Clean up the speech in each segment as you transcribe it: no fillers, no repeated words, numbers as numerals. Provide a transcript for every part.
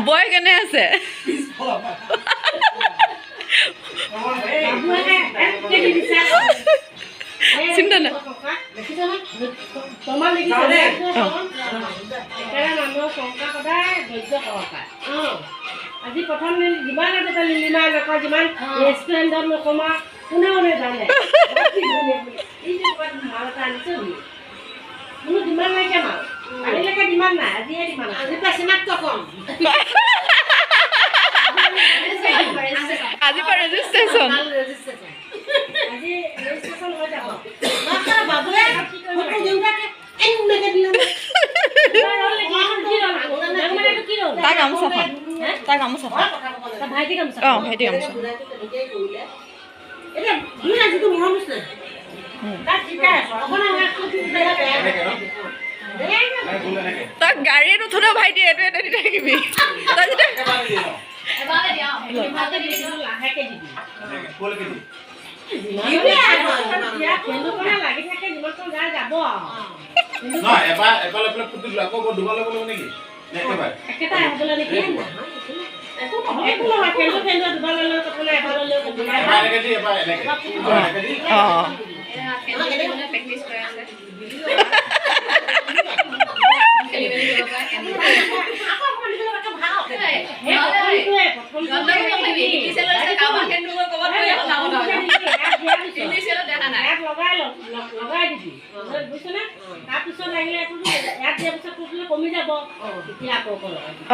বয় কেনে আছে চিন্তা নাই আজি প্ৰথম যিমান আগতে লিলিমা নকয় যিমান ৰেষ্টুৰেণ্টত নকমা কোনেও নাজানে এই যে মাল এটা আনিছে কোনো যিমান নাইকিয়া মাল কালিলৈকে যিমান নাই আজিহে যিমান আজি চিনাক্ত কম আজি পৰা ৰেজিষ্ট্ৰেশ্যন আজি ৰেজিষ্ট্ৰেশ্যন হৈ যাব বাবুৱে ফটো দিওঁতে এনেকে দিলে তাৰ গামোচা তাৰ গামোচা ভাইটি গামোচা অঁ ভাইটি গামোচা এটা দুই আজিটো মৰম আছে তাত ঠিকা তই গাড়ীত উঠোঁতেও ভাইটি এইটো এটা দি থাকিবি তই যেতিয়া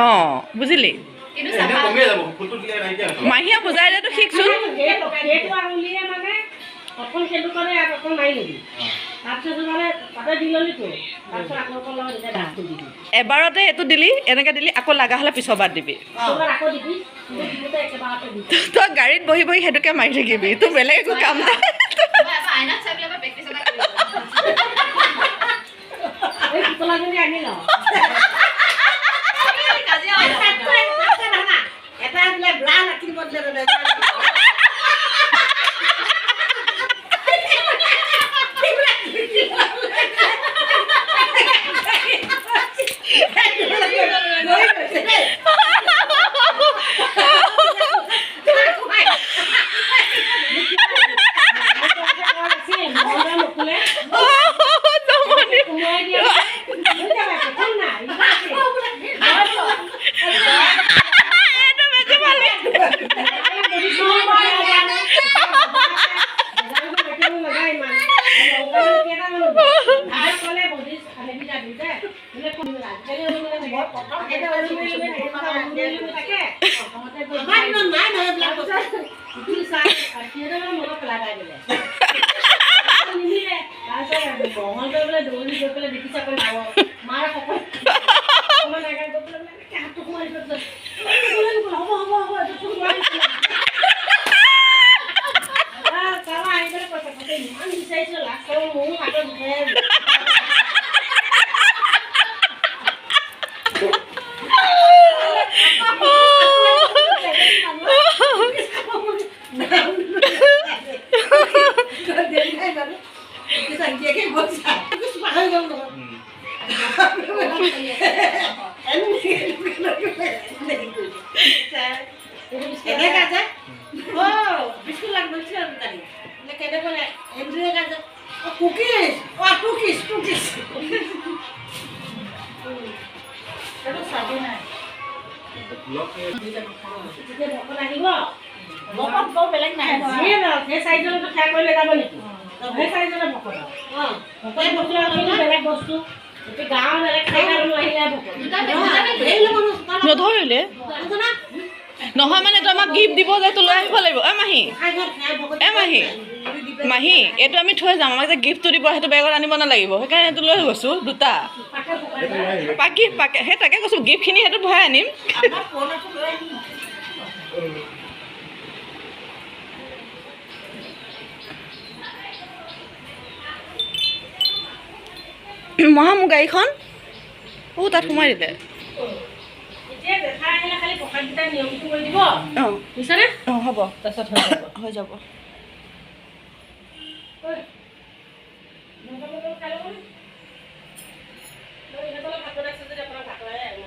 অঁ বুজিলি মাহীয়ে বুজাই দিয়াটো শিকচোন প্ৰথম সেইটো কৰে প্ৰথম মাৰি ল'বি তাৰপিছত মানে তাতে দি ল'লি তো তাৰপিছত আকৌ লগত এতিয়া ডাকটো দিবি এবাৰতে এইটো দিলি এনেকৈ দিলি আকৌ লগা হ'লে পিছৰবাৰ দিবি আকৌ দিবি একেবাৰতে দিবি তই গাড়ীত বহি বহি সেইটোকে মাৰি থাকিবি তোৰ বেলেগ একো কাম নাই পুতলাজনী আনি লওঁ এটা বোলে ব্ৰা ৰাখিব দিলে নধৰিলে নহয় মানে তই আমাক গিফ্ট দিব যে তোলৈ আহিব লাগিব মাহী এইটো আমি থৈ যাম আমাক যে গিফ্টটো দিব সেইটো বেগত আনিব নালাগিব সেইকাৰণে এইটো লৈ গৈছোঁ দুটা পাকি সেই তাকে কৈছোঁ গিফ্টখিনি সেইটো ভৰাই আনিম মহা মোৰ গাড়ীখন তাত সোমাই দিলে এতিয়া দেখা আহিলে খালি প্ৰসাদকেইটা নিয়মটো কৰি দিব অঁ বুজিছানে অঁ হ'ব তাৰপিছত হৈ যাব খাই ল'ব